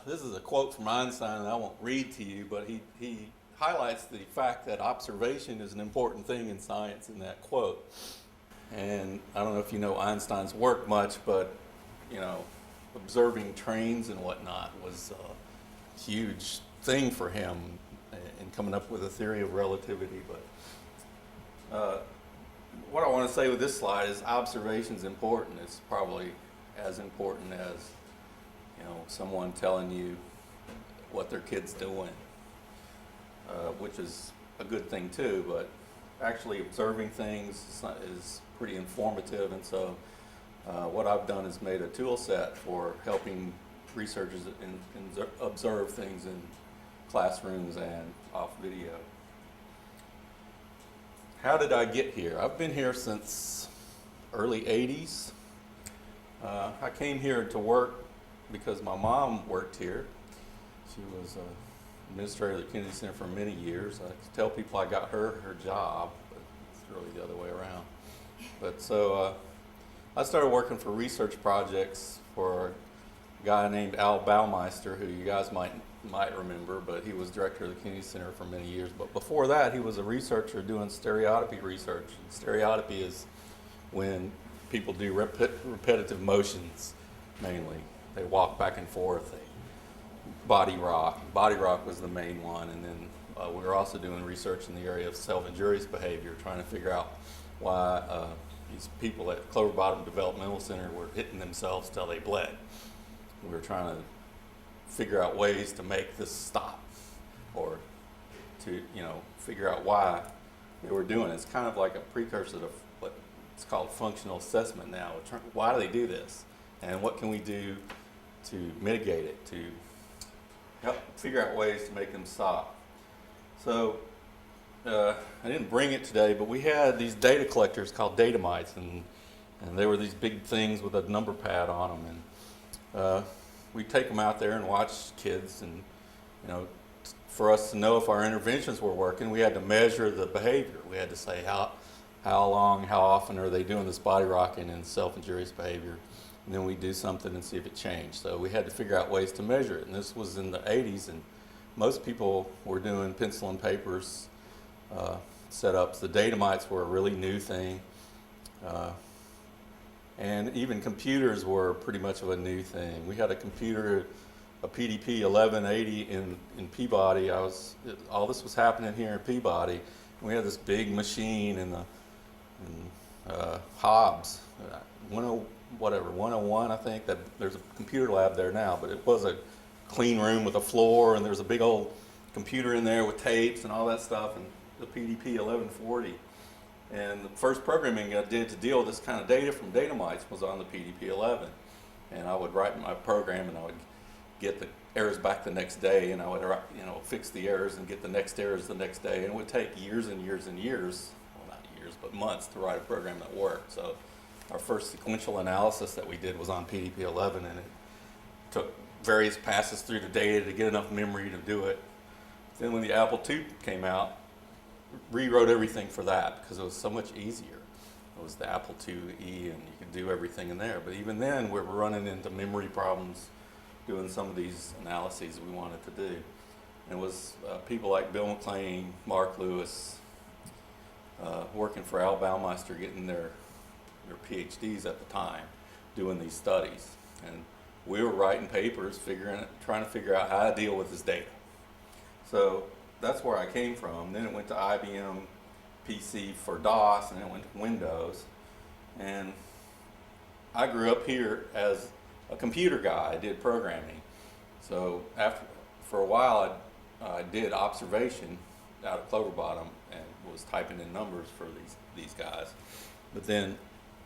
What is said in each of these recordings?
This is a quote from Einstein, and I won't read to you, but he highlights the fact that observation is an important thing in science in that quote. And I don't know if you know Einstein's work much, but you know, observing trains and whatnot was a huge thing for him in coming up with a theory of relativity. But what I want to say with this slide is observation's important. It's probably as important as, you know, someone telling you what their kid's doing, which is a good thing too, but actually observing things is pretty informative. And so what I've done is made a tool set for helping researchers observe things in classrooms and off video. How did I get here? I've been here since early 80s. I came here to work because my mom worked here. She was administrator of the Kennedy Center for many years. I tell people I got her job, but it's really the other way around. But so I started working for research projects for a guy named Al Baumeister, who you guys might remember, but he was director of the Kennedy Center for many years. But before that, he was a researcher doing stereotypy research. And stereotypy is when people do repetitive motions, mainly. They walk back and forth. They body rock. Body rock was the main one. And then we were also doing research in the area of self-injurious behavior, trying to figure out why these people at Clover Bottom Developmental Center were hitting themselves till they bled. We were trying to figure out ways to make this stop, or to, you know, figure out why they were doing it. It's kind of like a precursor to what it's called functional assessment now. Why do they do this? And what can we do to mitigate it, to help figure out ways to make them stop? So I didn't bring it today, but we had these data collectors called data mites, and they were these big things with a number pad on them. And we'd take them out there and watch kids, and, you know, for us to know if our interventions were working, we had to measure the behavior. We had to say how long, how often are they doing this body rocking and self-injurious behavior, and then we'd do something and see if it changed. So we had to figure out ways to measure it, and this was in the 80s, and most people were doing pencil and papers setups. The data mites were a really new thing. And even computers were pretty much of a new thing. We had a computer, a PDP 1180 in Peabody. All this was happening here in Peabody. We had this big machine in Hobbs, 101, I think. That there's a computer lab there now, but it was a clean room with a floor, and there was a big old computer in there with tapes and all that stuff, and the PDP 1140. And the first programming I did to deal with this kind of data from data mites was on the PDP-11. And I would write my program, and I would get the errors back the next day, and I would, you know, fix the errors and get the next errors the next day. And it would take years and years and years, well, not years, but months to write a program that worked. So our first sequential analysis that we did was on PDP-11, and it took various passes through the data to get enough memory to do it. Then when the Apple II came out, rewrote everything for that because it was so much easier. It was the Apple IIe, and you could do everything in there. But even then, we were running into memory problems doing some of these analyses we wanted to do. And it was people like Bill McLean, Mark Lewis, working for Al Baumeister, getting their PhDs at the time, doing these studies. And we were writing papers, trying to figure out how to deal with this data. So that's where I came from. Then it went to IBM PC for DOS, and then it went to Windows. And I grew up here as a computer guy. I did programming. So for a while, I did observation out at Clover Bottom and was typing in numbers for these guys. But then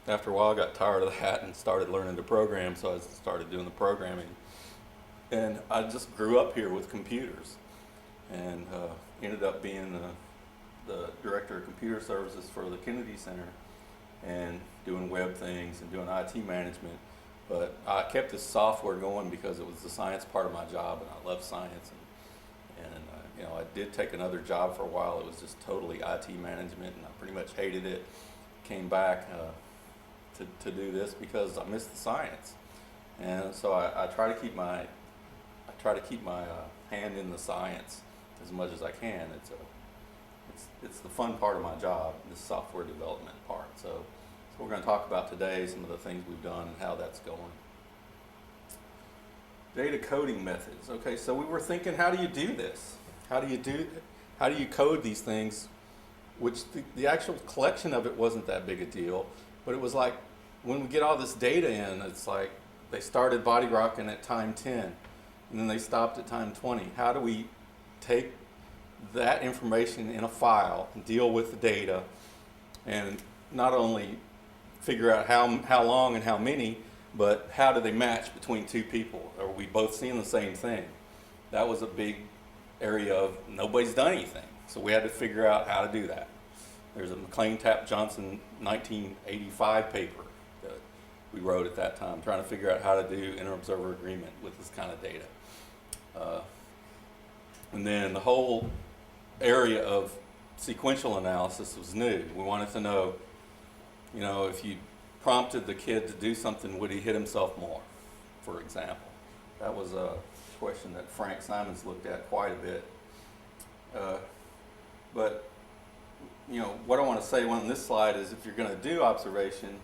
after a while, I got tired of that and started learning to program, so I started doing the programming. And I just grew up here with computers, and ended up being the director of computer services for the Kennedy Center, and doing web things and doing IT management. But I kept this software going because it was the science part of my job, and I love science. And you know, I did take another job for a while. It was just totally IT management, and I pretty much hated it. Came back to do this because I missed the science. And so I try to keep my try to keep my hand in the science as much as I can. It's the fun part of my job, this software development part. So we're going to talk about today some of the things we've done and how that's going. Data coding methods. Okay, so we were thinking, how do you do this? How do you code these things? Which the actual collection of it wasn't that big a deal, but it was like when we get all this data in, it's like they started body rocking at time 10, and then they stopped at time 20. How do we take that information in a file and deal with the data, and not only figure out how long and how many, but how do they match between two people? Are we both seeing the same thing? That was a big area of nobody's done anything. So we had to figure out how to do that. There's a McLean, Tapp, Johnson 1985 paper that we wrote at that time, trying to figure out how to do inter-observer agreement with this kind of data. And then the whole area of sequential analysis was new. We wanted to know, if you prompted the kid to do something, would he hit himself more, for example? That was a question that Frank Simons looked at quite a bit. But what I want to say on this slide is, if you're going to do observation,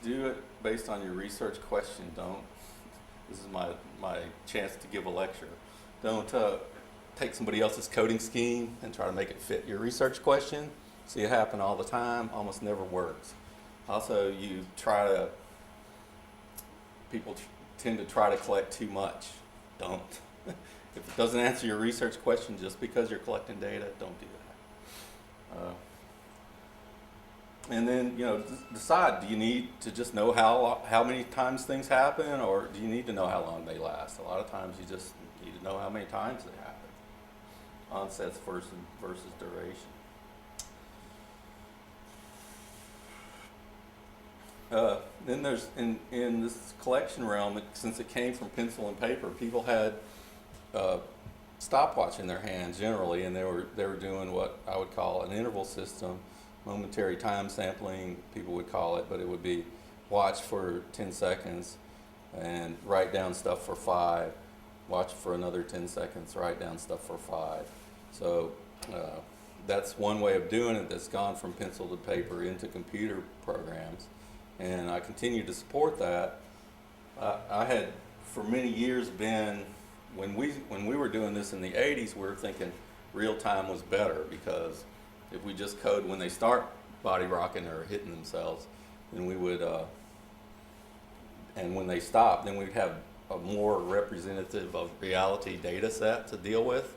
do it based on your research question. This is my chance to give a lecture. Don't take somebody else's coding scheme and try to make it fit your research question. See it happen all the time, almost never works. Also, people tend to try to collect too much. Don't. If it doesn't answer your research question just because you're collecting data, don't do that. And then, decide, do you need to just know how many times things happen, or do you need to know how long they last? A lot of times you just need to know how many times they happen. Onsets versus duration. Then there's, in this collection realm, since it came from pencil and paper, people had stopwatch in their hands generally, and they were doing what I would call an interval system, momentary time sampling, people would call it, but it would be watch for 10 seconds and write down stuff for 5, watch for another 10 seconds, write down stuff for 5. So that's one way of doing it that's gone from pencil to paper into computer programs, and I continue to support that. I had for many years been, when we were doing this in the 80s, we were thinking real time was better, because if we just code when they start body rocking or hitting themselves, then we would, and when they stop, then we'd have a more representative of reality data set to deal with.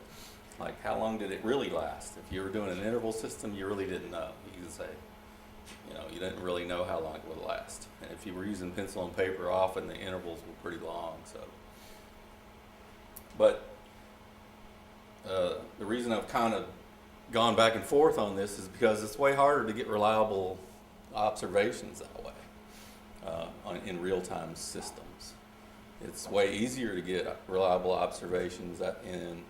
Like, how long did it really last? If you were doing an interval system, you really didn't know. You could say, you didn't really know how long it would last. And if you were using pencil and paper, often the intervals were pretty long. So, but the reason I've kind of gone back and forth on this is because it's way harder to get reliable observations that way in real-time systems. It's way easier to get reliable observations in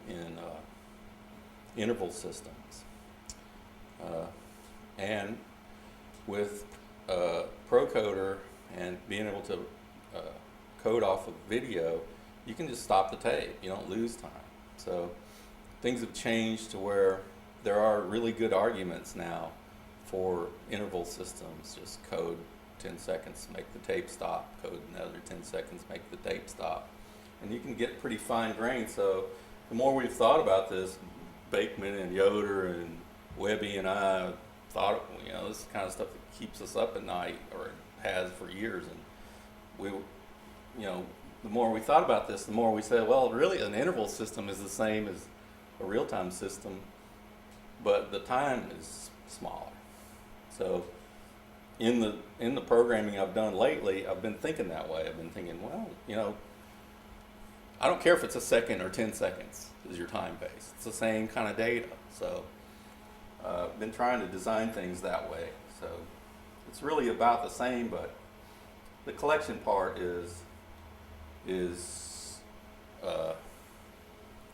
interval systems. And with Procoder and being able to code off of video, you can just stop the tape. You don't lose time. So things have changed to where there are really good arguments now for interval systems. Just code 10 seconds, make the tape stop, code another 10 seconds, make the tape stop. And you can get pretty fine grained. So the more we've thought about this, Bakeman and Yoder and Wehby and I thought, this is the kind of stuff that keeps us up at night, or it has for years. And the more we thought about this, the more we said, well, really an interval system is the same as a real-time system, but the time is smaller. So in the programming I've done lately, I've been thinking that way. I've been thinking, well, I don't care if it's a second or 10 seconds is your time base. It's the same kind of data. So I've been trying to design things that way. So it's really about the same, but the collection part is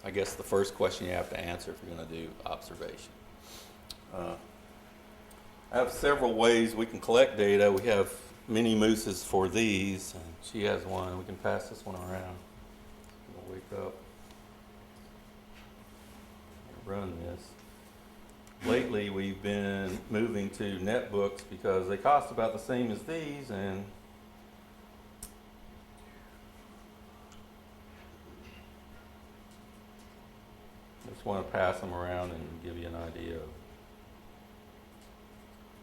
I guess the first question you have to answer if you're going to do observation. I have several ways we can collect data. We have mini MOOSES for these, and she has one. We can pass this one around. We'll wake up. run this. Lately, we've been moving to netbooks because they cost about the same as these, and I just want to pass them around and give you an idea of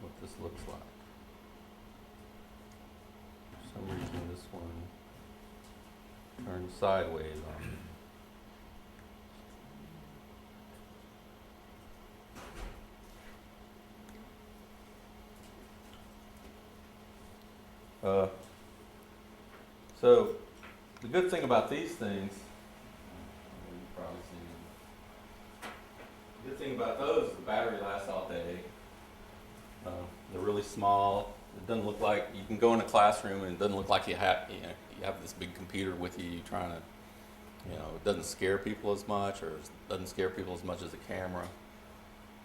what this looks like. For some reason, this one turned sideways on me. So the good thing about these things, you've probably seen them. The good thing about those is the battery lasts all day. They're really small. It doesn't look like you can go in a classroom and it doesn't look like you have this big computer with you trying to, it doesn't scare people as much, or it doesn't scare people as much as a camera.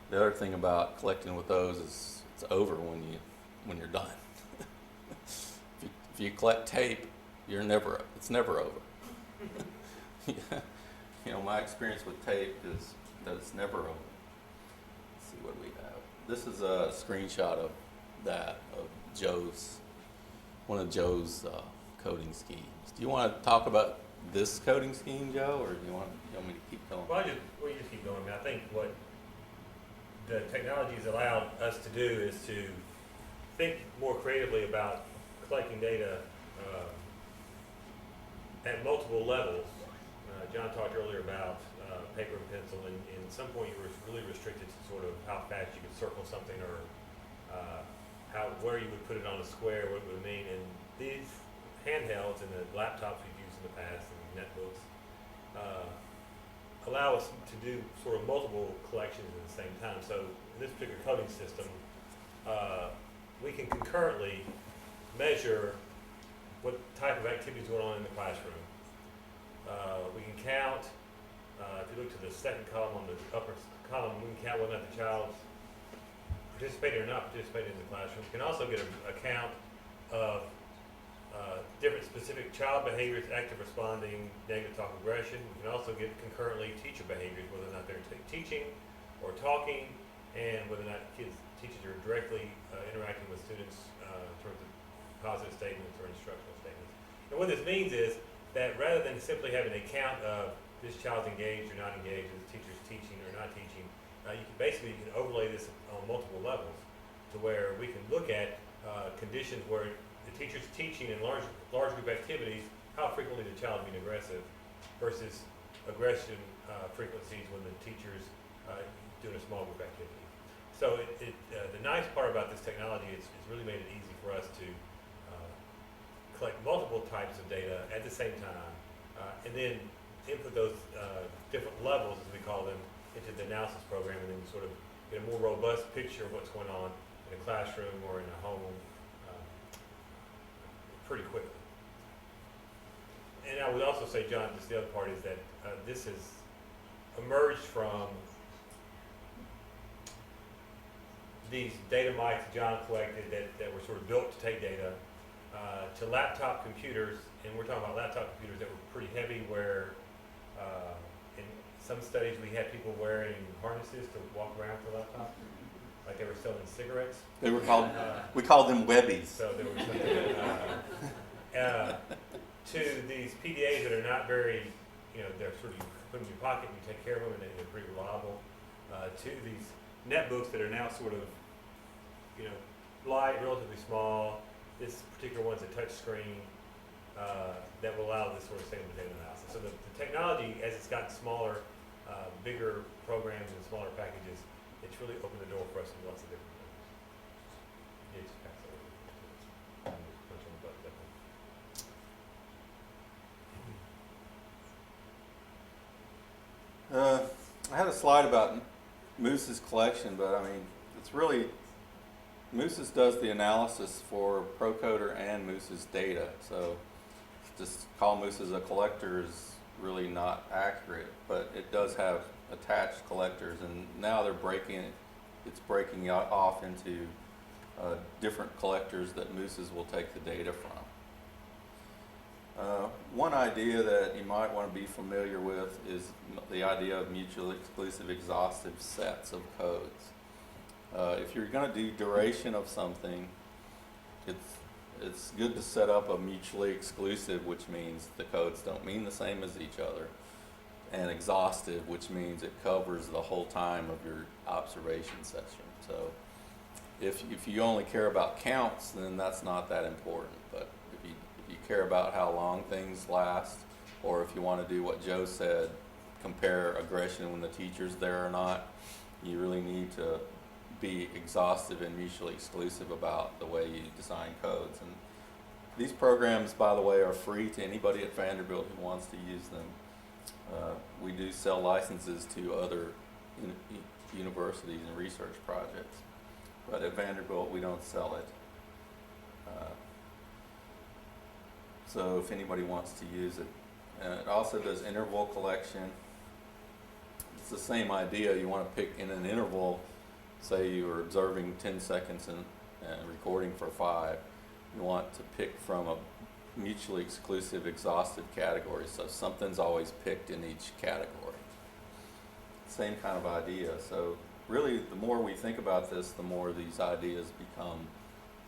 The other thing about collecting with those is it's over when you're done. If you collect tape, it's never over. My experience with tape is that it's never over. Let's see what we have. This is a screenshot of one of Joe's coding schemes. Do you want to talk about this coding scheme, Joe, or do you want me to keep going? Well, we just keep going. I think what the technologies allowed us to do is to think more creatively about collecting data at multiple levels. John talked earlier about paper and pencil, and at some point you were really restricted to sort of how fast you could circle something, or where you would put it on a square, what it would mean. And these handhelds and the laptops we've used in the past and netbooks allow us to do sort of multiple collections at the same time. So in this particular coding system, we can concurrently measure what type of activity is going on in the classroom. We can count, if you look to the second column on the upper column, we can count whether or not the child's participating or not participating in the classroom. We can also get a count of different specific child behaviors, active responding, negative talk aggression. We can also get concurrently teacher behaviors, whether or not they're teaching or talking, and whether or not teachers are directly interacting with students in terms of positive statements or instructional statements. And what this means is that rather than simply having a count of this child's engaged or not engaged, this teacher's teaching or not teaching, you can overlay this on multiple levels to where we can look at conditions where the teacher's teaching in large group activities, how frequently the child is being aggressive versus aggression frequencies when the teacher's doing a small group activity. So the nice part about this technology is it's really made it easy for us to collect multiple types of data at the same time, and then input those different levels, as we call them, into the analysis program, and then sort of get a more robust picture of what's going on in a classroom or in a home pretty quickly. And I would also say, John, just the other part is that this has emerged from these data mics John collected that were sort of built to take data to laptop computers, and we're talking about laptop computers that were pretty heavy, where in some studies we had people wearing harnesses to walk around with a laptop, like they were selling cigarettes. They were called, we called them Wehbys. So there was something, to these PDAs that are not very, they're sort of, you put them in your pocket and you take care of them, and they're pretty reliable, to these netbooks that are now sort of, light, relatively small. This particular one's a touch screen that will allow this sort of same data analysis. So the technology, as it's gotten smaller, bigger programs and smaller packages, it's really opened the door for us in lots of different ways. Yeah, just pass that over. Punch on the button, definitely. I had a slide about MOOSES collection, but I mean, it's really, MOOSES does the analysis for Procoder and MOOSES data, so just call MOOSES a collector is really not accurate, but it does have attached collectors, and now they're it's breaking off into different collectors that MOOSES will take the data from. One idea that you might want to be familiar with is the idea of mutually exclusive exhaustive sets of codes. If you're going to do duration of something, it's good to set up a mutually exclusive, which means the codes don't mean the same as each other, and exhaustive, which means it covers the whole time of your observation session. So if you only care about counts, then that's not that important. But if you care about how long things last, or if you want to do what Joe said, compare aggression when the teacher's there or not, you really need to be exhaustive and mutually exclusive about the way you design codes. And these programs, by the way, are free to anybody at Vanderbilt who wants to use them. We do sell licenses to other universities and research projects, but at Vanderbilt we don't sell it. So if anybody wants to use it. It also does interval collection. It's the same idea. You want to pick in an interval, say you were observing 10 seconds and recording for 5. You want to pick from a mutually exclusive exhaustive category, so something's always picked in each category. Same kind of idea. So really, the more we think about this, the more these ideas become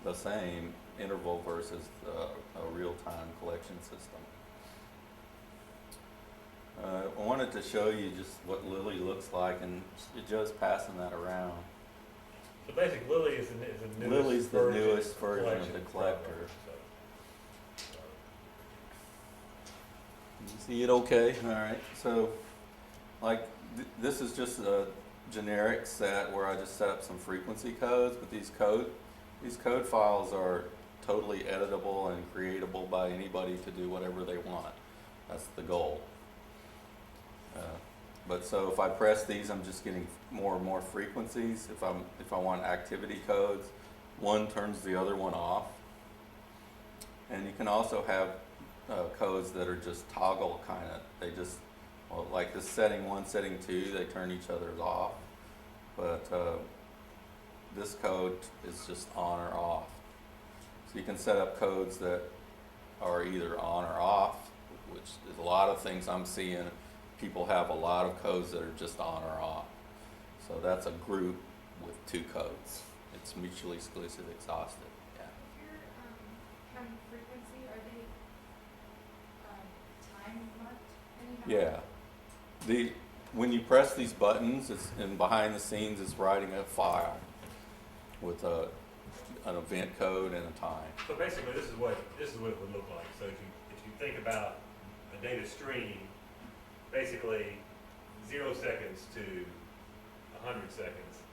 the same, interval versus a real-time collection system. I wanted to show you just what Lily looks like, and Joe's passing that around. So basically, Lily is the newest Lily's the newest version of collection the collector. program, You see it okay? All right. So, like, this is just a generic set where I just set up some frequency codes, but these code files are totally editable and creatable by anybody to do whatever they want. That's the goal. But so if I press these, I'm just getting more and more frequencies. If I want activity codes, one turns the other one off. And you can also have codes that are just toggle kind of. They just, well, like this setting 1, setting 2, they turn each other's off. But this code is just on or off. So you can set up codes that are either on or off, which is a lot of things I'm seeing. People have a lot of codes that are just on or off. So that's a group with 2 codes. It's mutually exclusive exhaustive. Yeah. If you're counting frequency, are they time marked anyhow? Yeah. When you press these buttons, and behind the scenes it's writing a file with an event code and a time. So basically, this is what it would look like. So if you think about a data stream, basically 0 seconds to 100 seconds.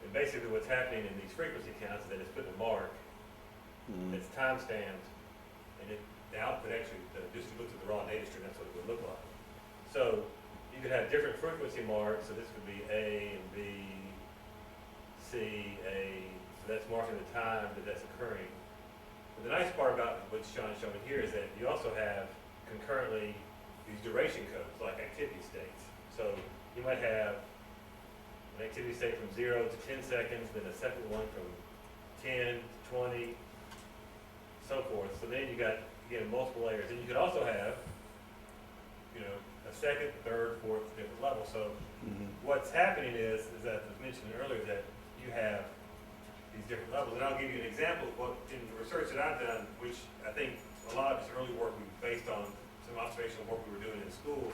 And basically what's happening in these frequency counts is that it's putting a mark, it's time stamped, and the output actually, just if you looked at the raw data stream, that's what it would look like. So you could have different frequency marks, so this could be A and B, C, A, so that's marking the time that that's occurring. But the nice part about what Sean's showing here is that you also have concurrently these duration codes, like activity states. So you might have an activity state from 0 to 10 seconds, then a second one from 10 to 20, so forth. So then you got, again, multiple layers. And you could also have, a second, third, fourth, different level. So what's happening is that, as mentioned earlier, that you have these different levels. And I'll give you an example of what, in the research that I've done, which I think a lot of this early work we based on some observational work we were doing in schools.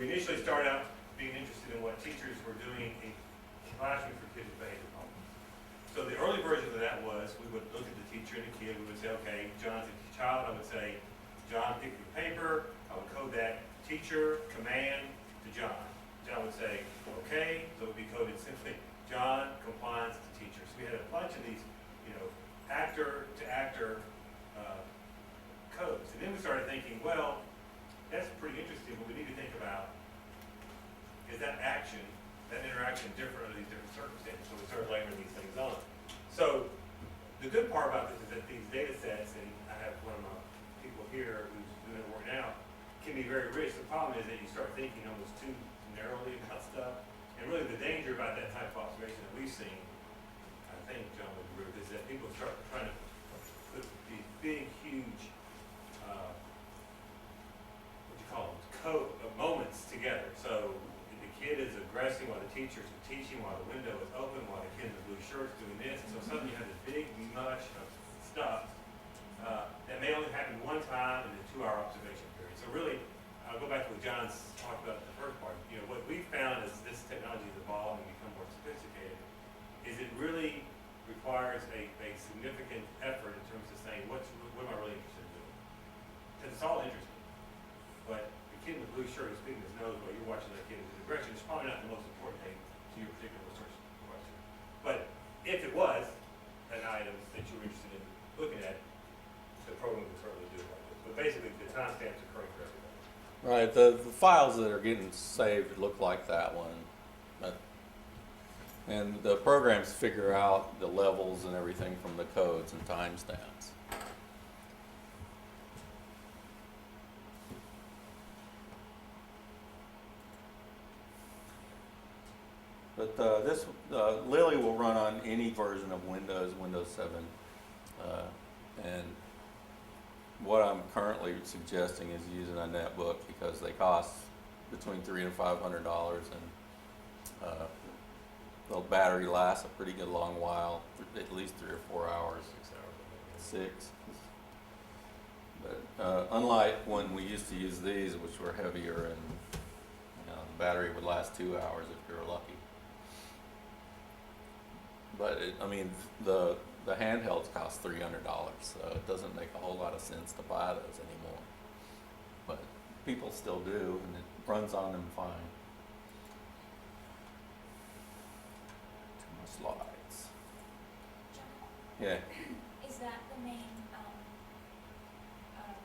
We initially started out being interested in what teachers were doing in classrooms for kids with behavior problems. So the early version of that was we would look at the teacher and the kid. We would say, okay, John's a child. I would say, John, pick your paper. I would code that teacher command to John. John would say, okay. So it would be coded simply John compliance to teacher. So we had a bunch of these, actor to actor codes. And then we started thinking, well, that's pretty interesting, but we need to think about, is that action, that interaction different under these different circumstances? So we started layering these things on. So the good part about this is that these data sets, and I have one of my people here who's doing it work now, can be very rich. The problem is that you start thinking almost too narrowly about stuff. And really the danger about that type of observation that we've seen, I think John would agree with, is that people start trying to put these big, huge elements together. So the kid is aggressing while the teacher's teaching, while the window is open, while the kid in the blue shirt's doing this. And so suddenly you have this big mush of stuff that may only happen one time in a 2-hour observation period. So really, I'll go back to what John's talked about in the first part. You know, what we've found as this technology has evolved and become more sophisticated is it really requires a significant effort in terms of saying, what am I really interested in doing? Because it's all interesting. But the kid in the blue shirt who's speaking his nose while you're watching that kid in his aggression is probably not the most important thing to your particular research question. But if it was an item that you were interested in looking at, the program would certainly do it like this. But basically, the timestamps occurring for everybody. Right, the files that are getting saved look like that one. And the programs figure out the levels and everything from the codes and timestamps. But this Lily will run on any version of Windows, Windows 7. And what I'm currently suggesting is using a netbook because they cost between $300 and $500, and the battery lasts a pretty good long while, at least 3 or 4 hours. 6 hours. 6. But unlike when we used to use these, which were heavier, and the battery would last 2 hours if you were lucky. But the handhelds cost $300, so it doesn't make a whole lot of sense to buy those anymore. But people still do, and it runs on them fine. Too much slides. John, Yeah. is that the main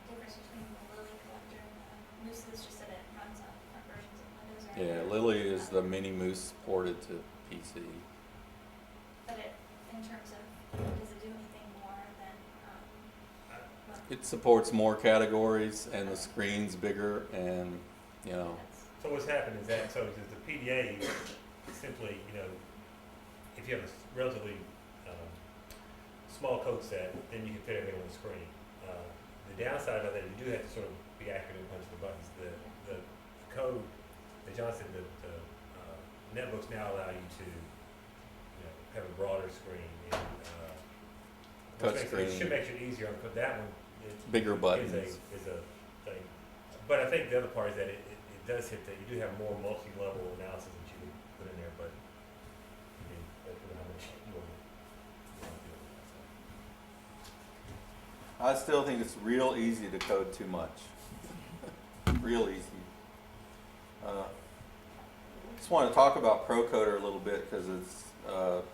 difference between the Lily collector and the MOOSES, just that it runs on different versions of Windows? Or Yeah, anything? Lily is the mini Moose ported to PC. But in terms of, does it do anything more than, what- It supports more categories, and the screen's bigger, and that's- So what's happened is that, so the PDA simply, if you have a relatively small code set, then you can fit everything on the screen. The downside of that, you do have to sort of be accurate and punch the buttons. The code, as John said, the netbooks now allow you to have a broader screen. And, Touch it screen. should make it easier, but that one Bigger buttons. is a thing. But I think the other part is that it does hit that you do have more multi-level analysis that you can put in there, but that's how much you want to do with that. I still think it's real easy to code too much. Real easy. Just want to talk about ProCoder a little bit because it's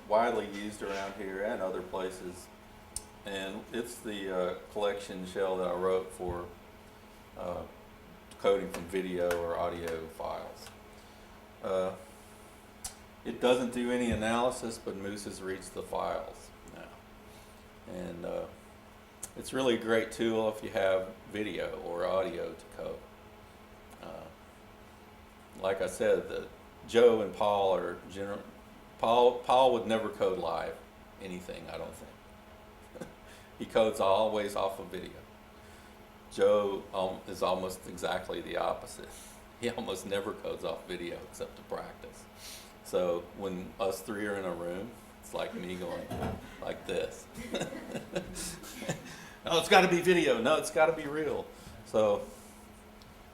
widely used around here and other places. And it's the collection shell that I wrote for coding from video or audio files. It doesn't do any analysis, but MOOSES reads the files now. And it's really a great tool if you have video or audio to code. Like I said, Joe and Paul are Paul would never code live anything, I don't think. He codes always off of video. Joe is almost exactly the opposite. He almost never codes off video except to practice. So when us three are in a room, it's like me going like this. No, it's got to be video. No, it's got to be real. So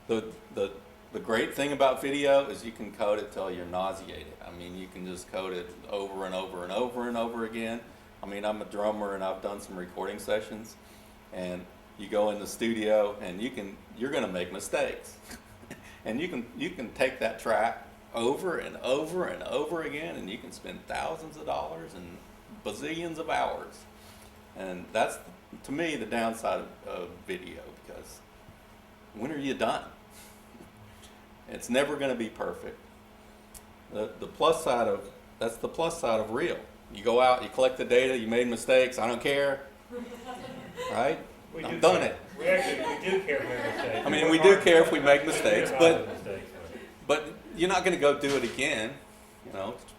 the great thing about video is you can code it till you're nauseated. I mean, you can just code it over and over and over and over again. I mean, I'm a drummer and I've done some recording sessions, and you go in the studio and you're going to make mistakes. And you can take that track over and over and over again, and you can spend thousands of dollars and bazillions of hours. And that's, to me, the downside of video, because when are you done? It's never going to be perfect. The plus side of, that's the plus side of real. You go out, you collect the data, you made mistakes, I don't care, right? I've done it. We do care if we make mistakes. I mean, we do care if we make mistakes, but you're not going to go do it again,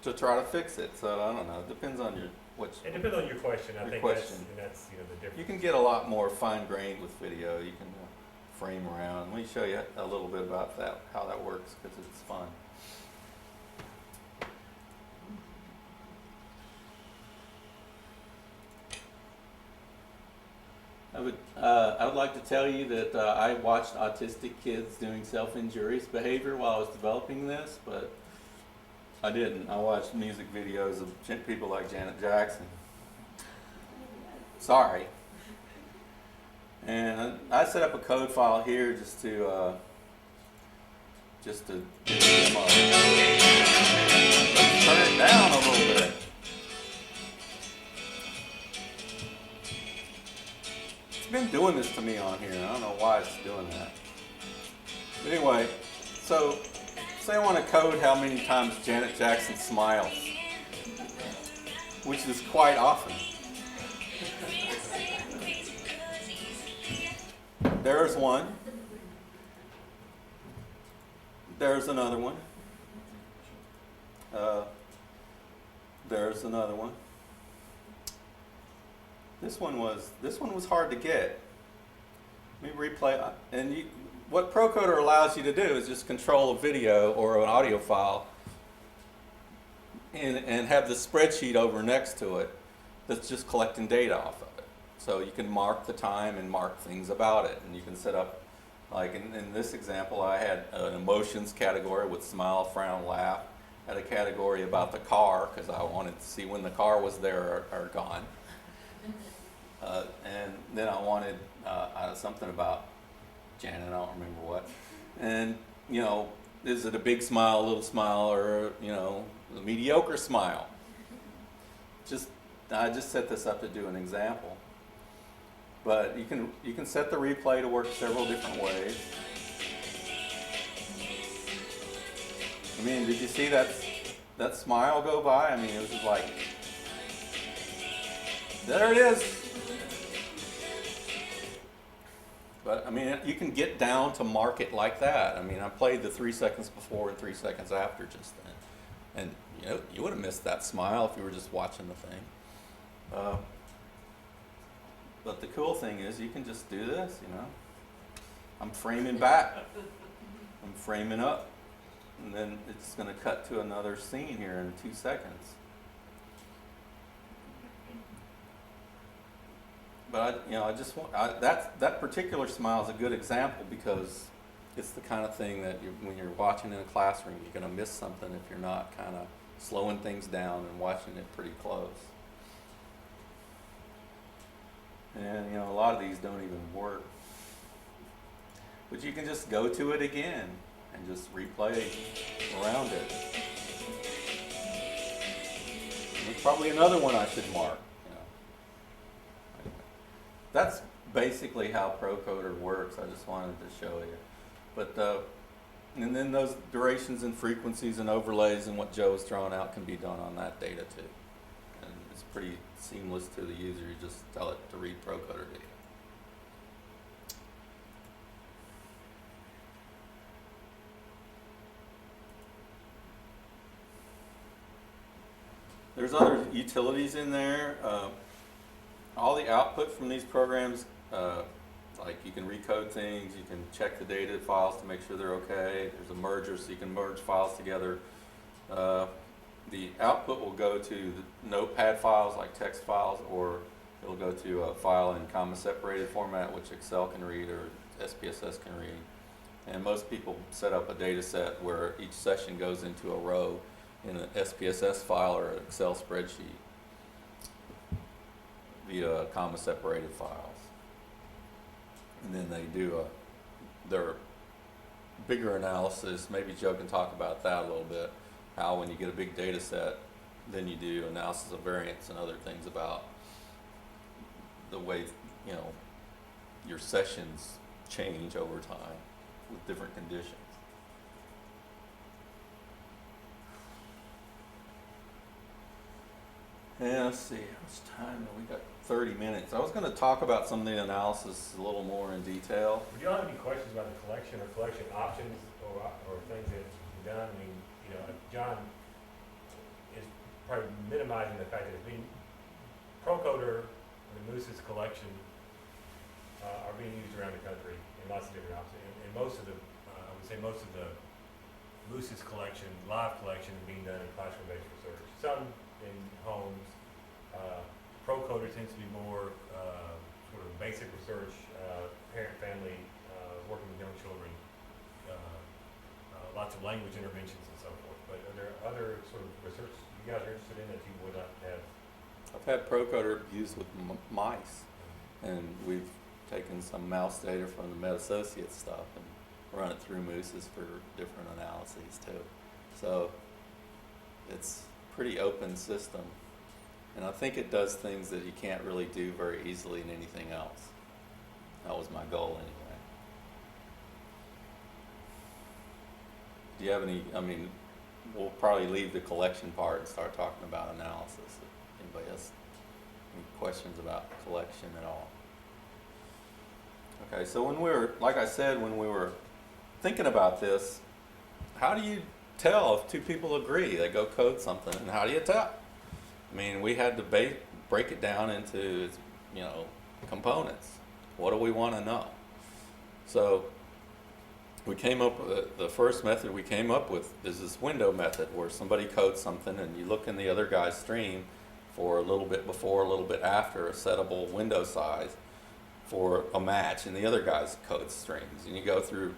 to try to fix it. So I don't know. It depends on It depends on your question. I Your think question. that's the difference. You can get a lot more fine-grained with video. You can frame around. Let me show you a little bit about that, how that works, because it's fun. I would like to tell you that I watched autistic kids doing self-injurious behavior while I was developing this, but I didn't. I watched music videos of people like Janet Jackson. Sorry. And I set up a code file here just to do a demo. Let's turn it down a little bit. It's been doing this to me on here. I don't know why it's doing that. But anyway, so say I want to code how many times Janet Jackson smiles, which is quite often. There's one. There's another one. There's another one. This one was hard to get. Let me replay. And what Procoder allows you to do is just control a video or an audio file and have the spreadsheet over next to it that's just collecting data off of it. So you can mark the time and mark things about it, and you can set up, like in this example, I had an emotions category with smile, frown, laugh. I had a category about the car because I wanted to see when the car was there or gone. And then I wanted something about Janet, I don't remember what. And, is it a big smile, a little smile, or, a mediocre smile? I just set this up to do an example. But you can set the replay to work several different ways. I mean, did you see that smile go by? I mean, it was just like, there it is. But I mean, you can get down to mark it like that. I mean, I played the 3 seconds before and 3 seconds after just then. And you would have missed that smile if you were just watching the thing. But the cool thing is you can just do this, I'm framing back. I'm framing up. And then it's going to cut to another scene here in 2 seconds. But I just want that particular smile is a good example because it's the kind of thing that when you're watching in a classroom, you're going to miss something if you're not kind of slowing things down and watching it pretty close. And a lot of these don't even work. But you can just go to it again and just replay around it. There's probably another one I should mark. That's basically how Procoder works. I just wanted to show you. But and then those durations and frequencies and overlays and what Joe has thrown out can be done on that data too. And it's pretty seamless to the user. You just tell it to read Procoder data. There's other utilities in there. All the output from these programs, like you can recode things, you can check the data files to make sure they're okay. There's a merger, so you can merge files together. The output will go to the notepad files like text files, or it'll go to a file in comma separated format, which Excel can read or SPSS can read. And most people set up a data set where each session goes into a row in an SPSS file or an Excel spreadsheet via comma separated files. And then they do their bigger analysis. Maybe Joe can talk about that a little bit, how when you get a big data set, then you do analysis of variance and other things about the way your sessions change over time with different conditions. And let's see, how much time? We got 30 minutes. I was going to talk about some of the analysis a little more in detail. Would y'all have any questions about the collection or collection options or things that you've done? I mean, Jon is probably minimizing the fact that it's being Procoder, the MOOSES collection, are being used around the country in lots of different options. And most of the, I would say most of the MOOSES collection, live collection, is being done in classroom-based research. Some in homes. Pro-coder tends to be more sort of basic research, parent, family, working with young children, lots of language interventions and so forth. But are there other sort of research you guys are interested in that you would like to have? I've had Procoder used with mice, and we've taken some mouse data from the Med Associates stuff and run it through MOOSES for different analyses too. So it's a pretty open system, and I think it does things that you can't really do very easily in anything else. That was my goal anyway. Do you have any, I mean, we'll probably leave the collection part and start talking about analysis. If anybody has any questions about collection at all? Okay, so when we were, like I said, when we were thinking about this, how do you tell if two people agree? They go code something, and how do you tell? I mean, we had to break it down into, you know, components. What do we want to know? So we came up with, the first method we came up with is this window method, where somebody codes something and you look in the other guy's stream for a little bit before, a little bit after, a settable window size for a match in the other guy's code streams. And you go through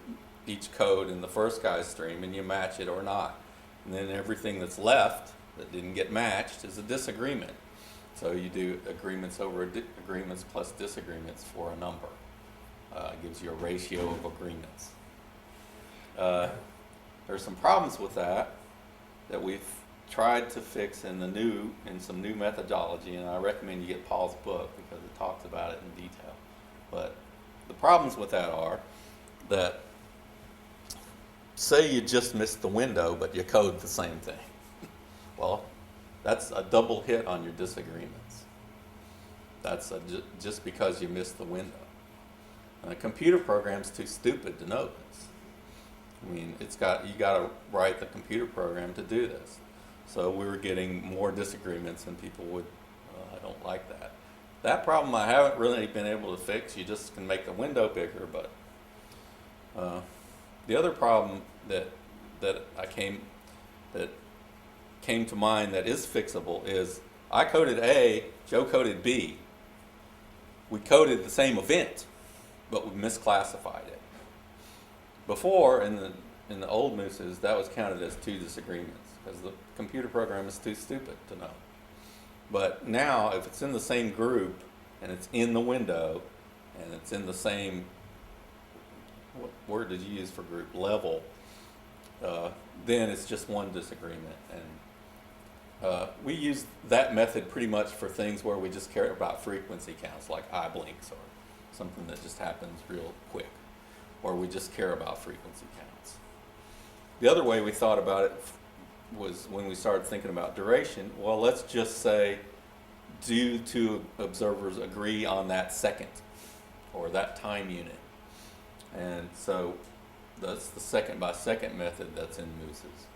each code in the first guy's stream and you match it or not. And then everything that's left that didn't get matched is a disagreement. So you do agreements over agreements plus disagreements for a number. It gives you a ratio of agreements. There's some problems with that we've tried to fix in some new methodology, and I recommend you get Paul's book because it talks about it in detail. But the problems with that are that, say you just missed the window, but you code the same thing. Well, that's a double hit on your disagreements. That's just because you missed the window. And a computer program's too stupid to know this. I mean, you got to write the computer program to do this. So we were getting more disagreements, and people would, I don't like that. That problem I haven't really been able to fix. You just can make the window bigger, but the other problem that came to mind that is fixable is I coded A, Joe coded B. We coded the same event, but we misclassified it. Before, in the old MOOSES, that was counted as two disagreements because the computer program is too stupid to know. But now, if it's in the same group and it's in the window and it's in the same, what word did you use for group, level, then it's just one disagreement. And we use that method pretty much for things where we just care about frequency counts, like eye blinks or something that just happens real quick, or we just care about frequency counts. The other way we thought about it was when we started thinking about duration. Well, let's just say, do two observers agree on that second or that time unit? And so that's the second by second method that's in MOOSES.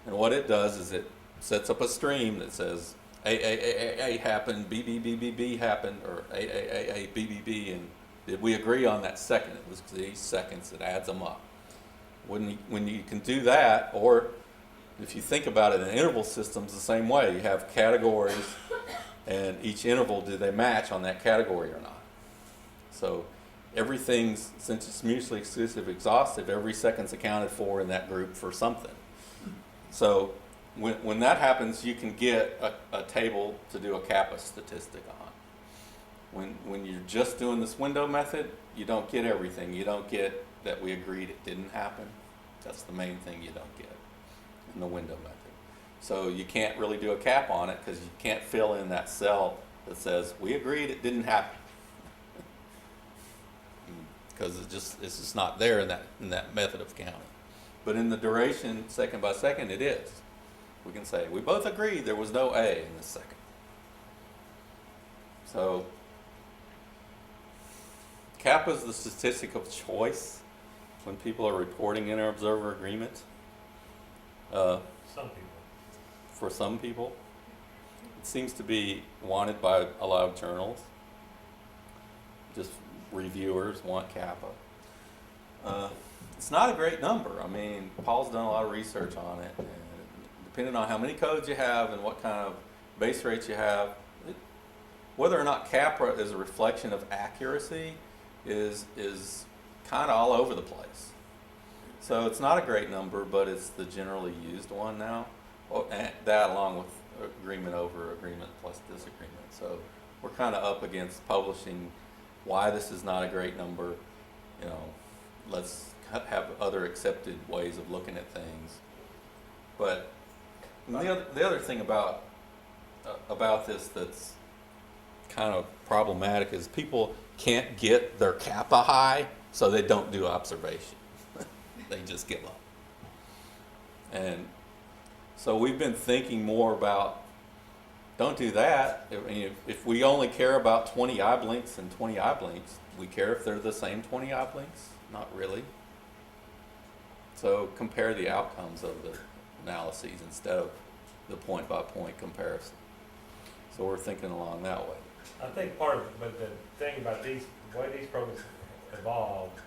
And what it does is it sets up a stream that says A happened, B happened, or A, B, and did we agree on that second? It was these seconds, it adds them up. When you can do that, or if you think about it in interval systems the same way, you have categories, and each interval, do they match on that category or not? So everything's, since it's mutually exclusive exhaustive, every second's accounted for in that group for something. So when that happens, you can get a table to do a kappa statistic on. When you're just doing this window method, you don't get everything. You don't get that we agreed it didn't happen. That's the main thing you don't get in the window method. So you can't really do a cap on it because you can't fill in that cell that says we agreed it didn't happen, because it's just not there in that method of counting. But in the duration second by second, it is. We can say we both agreed there was no A in this second. So kappa is the statistic of choice when people are reporting inter-observer agreement. Some people. For some people, it seems to be wanted by a lot of journals. Just reviewers want kappa. It's not a great number. I mean, Paul's done a lot of research on it, and depending on how many codes you have and what kind of base rates you have, whether or not kappa is a reflection of accuracy is kind of all over the place. So it's not a great number, but it's the generally used one now. Well, and that along with agreement over agreement plus disagreement. So we're kind of up against publishing why this is not a great number. You know, let's have other accepted ways of looking at things. But the other thing about this that's kind of problematic is people can't get their kappa high, so they don't do observation. They just give up. And so we've been thinking more about, don't do that. I mean, if we only care about 20 eye blinks and 20 eye blinks, we care if they're the same 20 eye blinks? Not really. So compare the outcomes of the analyses instead of the point-by-point comparison. So we're thinking along that way. I think part of, but the thing about these, the way these programs evolved,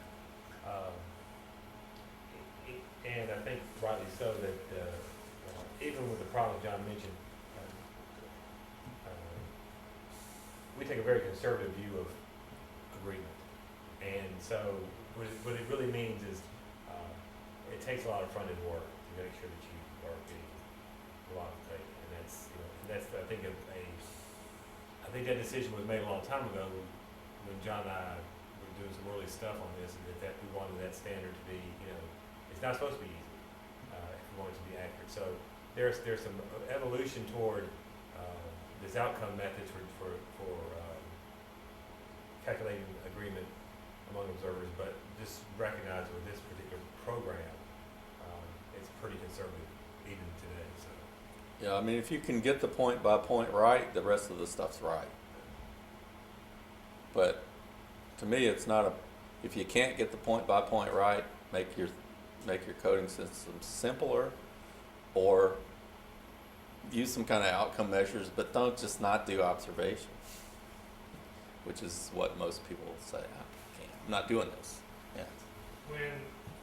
and I think rightly so, that even with the problem John mentioned, we take a very conservative view of agreement. And so what it really means is it takes a lot of front-end work to make sure that you are getting a lot of data. And that's, I think I think that decision was made a long time ago when John and I were doing some early stuff on this, and that we wanted that standard to be, it's not supposed to be easy if we want it to be accurate. So there's some evolution toward this outcome methods for calculating agreement among observers, but just recognize with this particular program, it's pretty conservative even today. So. Yeah, I mean, if you can get the point by point right, the rest of the stuff's right. But to me, it's not if you can't get the point by point right, make your coding system simpler, or use some kind of outcome measures, but don't just not do observation, which is what most people say. I'm not doing this. Yeah. When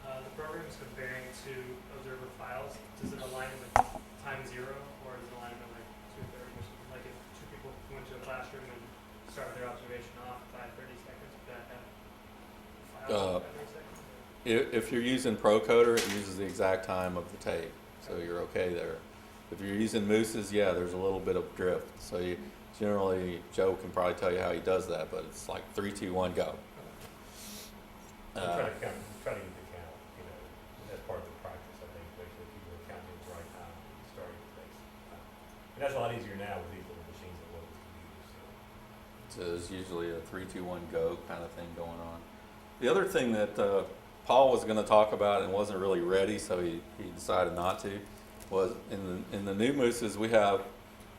the program is comparing two observer files, does it align with time zero, or is it aligned with like 2:30 or something? Like if two people went to a classroom and started their observation off by 30 seconds, would that have files by 30 seconds? If you're using Procoder, it uses the exact time of the tape, so you're okay there. If you're using MOOSES, yeah, there's a little bit of drift. So generally, Joe can probably tell you how he does that, but it's like 3, 2, 1, go. Try to get the count, as part of the practice, I think, basically, if you were counting at the right time, starting at the place. And that's a lot easier now with these little machines than it was with computers. So there's usually a 3, 2, 1, go kind of thing going on. The other thing that Paul was going to talk about and wasn't really ready, so he decided not to, was in the new MOOSES we have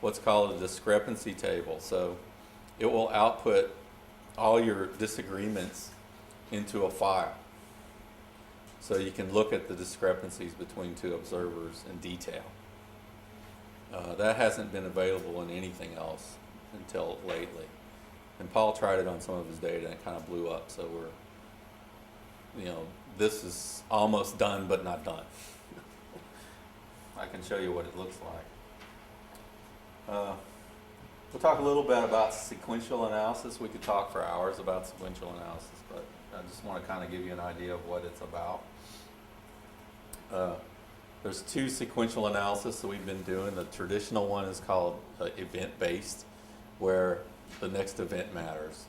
what's called a discrepancy table. So it will output all your disagreements into a file. So you can look at the discrepancies between two observers in detail. That hasn't been available in anything else until lately. And Paul tried it on some of his data and it kind of blew up. So this is almost done but not done. I can show you what it looks like. We'll talk a little bit about sequential analysis. We could talk for hours about sequential analysis, but I just want to kind of give you an idea of what it's about. There's 2 sequential analysis that we've been doing. The traditional one is called event-based, where the next event matters.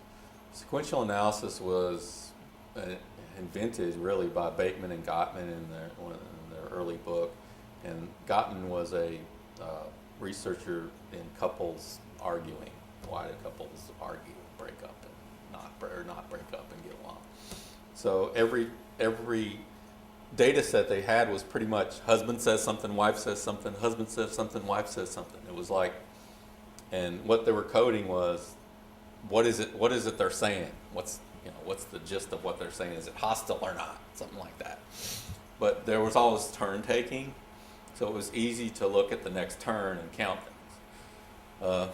Sequential analysis was invented really by Bateman and Gottman in their early book. And Gottman was a researcher in couples arguing. Why do couples argue, break up, and not break up and get along? So every data set they had was pretty much husband says something, wife says something, husband says something, wife says something. It was like, and what they were coding was, what is it they're saying? What's the gist of what they're saying? Is it hostile or not? Something like that. But there was always turn taking, so it was easy to look at the next turn and count things.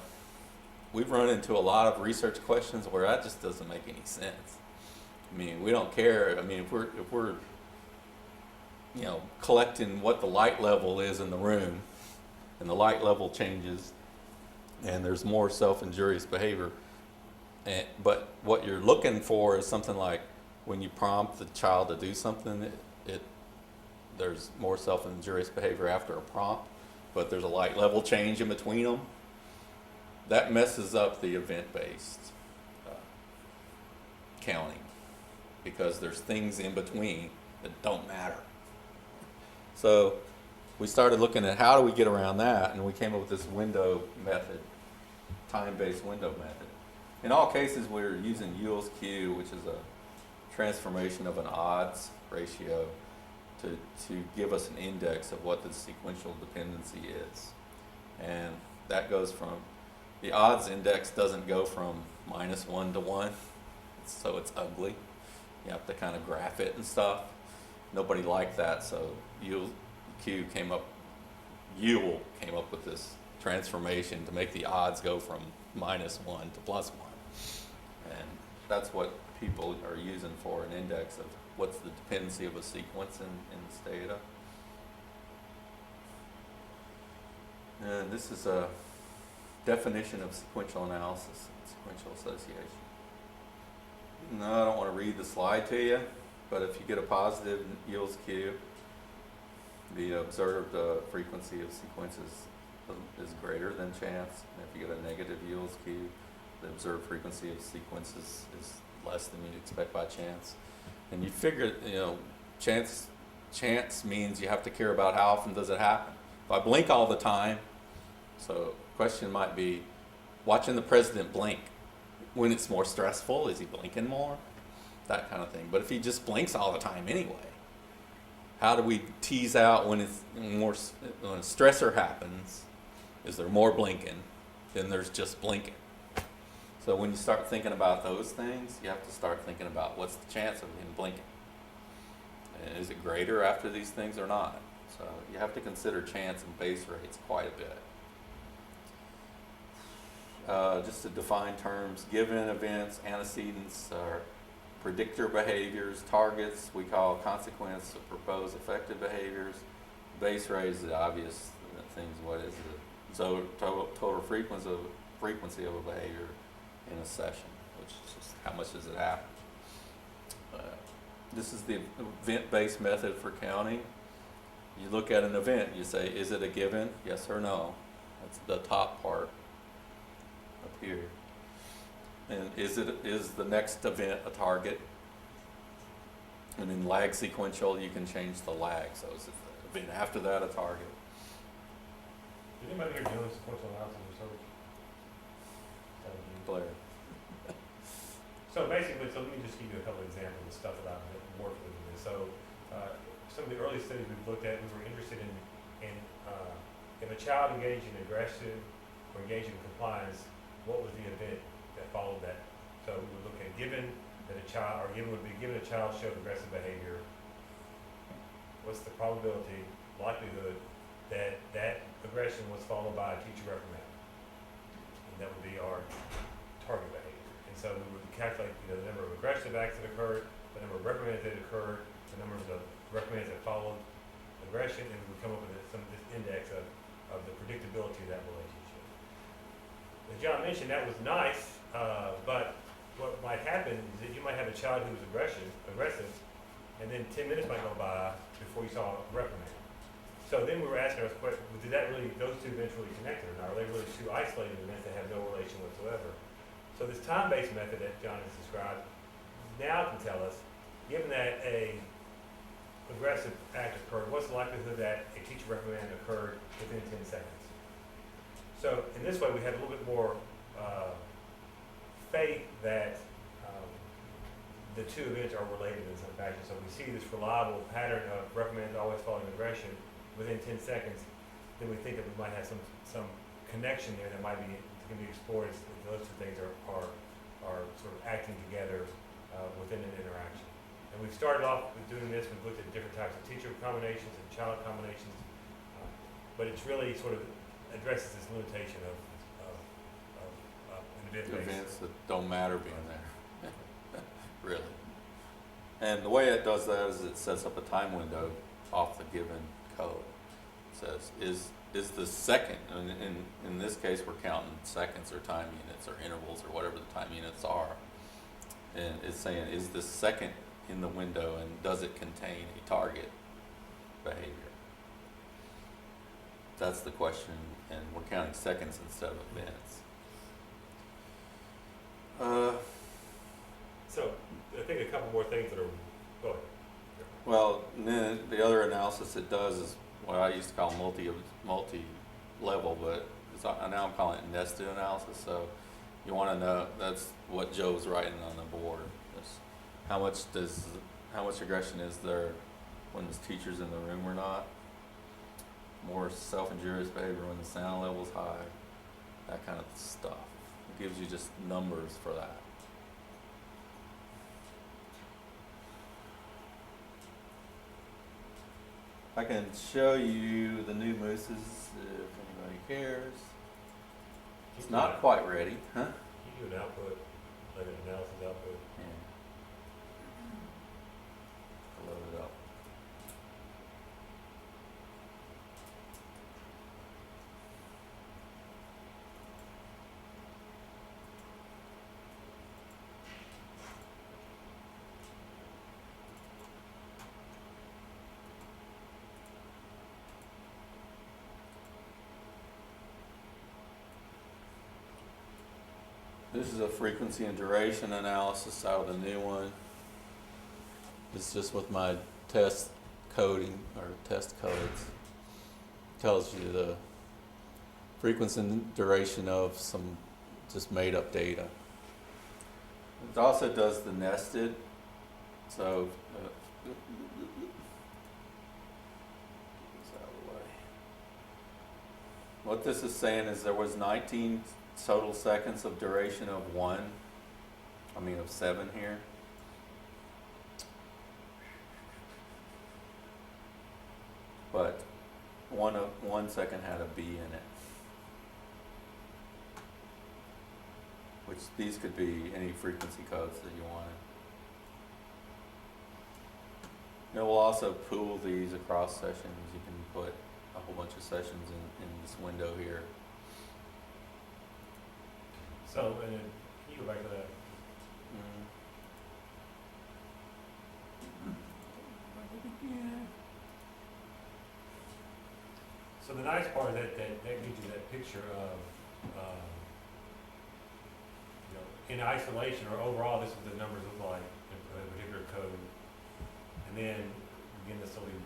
We've run into a lot of research questions where that just doesn't make any sense. I mean, we don't care. I mean, if we're you know, collecting what the light level is in the room, and the light level changes, and there's more self-injurious behavior. But what you're looking for is something like when you prompt the child to do something, there's more self-injurious behavior after a prompt, but there's a light level change in between them. That messes up the event-based counting, because there's things in between that don't matter. So we started looking at how do we get around that, and we came up with this window method, time-based window method. In all cases, we're using Yule's Q, which is a transformation of an odds ratio to give us an index of what the sequential dependency is. And that goes from, the odds index doesn't go from -1 to 1, so it's ugly. You have to kind of graph it and stuff. Nobody liked that, so Yule came up with this transformation to make the odds go from -1 to +1. And that's what people are using for an index of what's the dependency of a sequence in this data. And this is a definition of sequential analysis, sequential association. No, I don't want to read the slide to you, but if you get a positive Yule's Q, the observed frequency of sequences is greater than chance. And if you get a negative Yule's Q, the observed frequency of sequences is less than you'd expect by chance. And you figure, you know, chance means you have to care about how often does it happen. If I blink all the time, so the question might be, watching the president blink, when it's more stressful, is he blinking more? That kind of thing. But if he just blinks all the time anyway, how do we tease out when when a stressor happens, is there more blinking than there's just blinking? So when you start thinking about those things, you have to start thinking about what's the chance of him blinking. And is it greater after these things or not? So you have to consider chance and base rates quite a bit. Just to define terms, given events, antecedents are predictor behaviors, targets we call consequence of proposed effective behaviors. Base rate is the obvious things. What is the total frequency of a behavior in a session, which is just how much does it happen. This is the event-based method for counting. You look at an event, you say, is it a given? Yes or no? That's the top part up here. And is the next event a target? And in lag sequential, you can change the lag. So is the event after that a target? Did anybody here doing sequential analysis research? Blair. So basically, let me just give you a couple of examples of stuff that I've worked with in this. So some of the early studies we've looked at, we were interested in if a child engaged in aggression or engaged in compliance, what was the event that followed that? So we would look at given a child showed aggressive behavior, what's the probability, likelihood that that aggression was followed by a teacher reprimand? And that would be our target behavior. And so we would calculate the number of aggressive acts that occurred, the number of reprimands that occurred, the number of reprimands that followed aggression, and we would come up with this index of the predictability of that relationship. As John mentioned, that was nice, but what might happen is that you might have a child who was aggressive, and then 10 minutes might go by before you saw a reprimand. So then we were asking ourselves, did those two events really connected or not? Are they really two isolated events that have no relation whatsoever? So this time-based method that John has described now can tell us, given that a aggressive act occurred, what's the likelihood that a teacher reprimand occurred within 10 seconds? So in this way, we have a little bit more faith that the two events are related in some fashion. So we see this reliable pattern of reprimands always following aggression within 10 seconds, then we think that we might have some connection there that can be explored if those two things are sort of acting together within an interaction. And we've started off with doing this. We've looked at different types of teacher combinations and child combinations, but it's really sort of addresses this limitation of an event-based. Events that don't matter being there. Really. And the way it does that is it sets up a time window off the given code. It says, is the second, and in this case we're counting seconds or time units or intervals or whatever the time units are. And it's saying, is the second in the window and does it contain a target behavior? That's the question, and we're counting seconds instead of minutes. So, I think a couple more things that are, go ahead. Well, and then the other analysis it does is what I used to call multi-level, but now I'm calling it nested analysis. So you want to know, that's what Joe's writing on the board. Is how much aggression is there when the teacher's in the room or not? More self-injurious behavior when the sound level's high, that kind of stuff. It gives you just numbers for that. I can show you the new MOOSES if anybody cares. It's not quite ready, huh? You do an output, like an analysis output. Yeah. Load it up. This is a frequency and duration analysis out of the new one. It's just with my test coding or test codes. Tells you the frequency and duration of some just made up data. It also does the nested. So get this out of the way. What this is saying is there was 19 total seconds of duration of of 7 here. But 1 second had a B in it. Which these could be any frequency codes that you wanted. It will also pool these across sessions. You can put a whole bunch of sessions in this window here. So, and then, can you go back to that? So the nice part is that gives you that picture of, in isolation or overall, this is what the numbers look like in a particular code. And then, again, this will be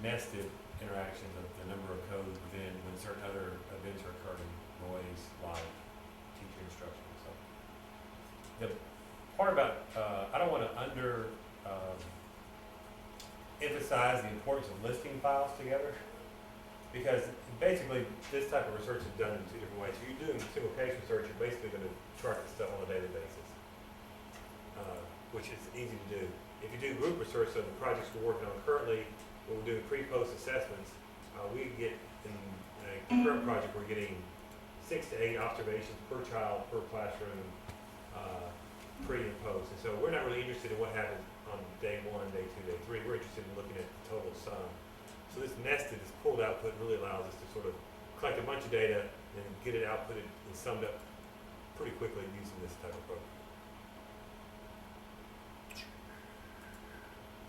nested interactions of the number of codes within when certain other events are occurring, noise, light, teacher instruction. So the part about, I don't want to emphasize the importance of listing files together, because basically this type of research is done in 2 different ways. So you're doing single case research, you're basically going to chart this stuff on a daily basis, which is easy to do. If you do group research, so the projects we're working on currently, when we're doing pre-post assessments, we get, in a current project, we're getting 6 to 8 observations per child, per classroom, pre and post. And so we're not really interested in what happens on day 1, day 2, day 3. We're interested in looking at the total sum. So this nested, this pooled output really allows us to sort of collect a bunch of data and get it outputted and summed up pretty quickly using this type of program.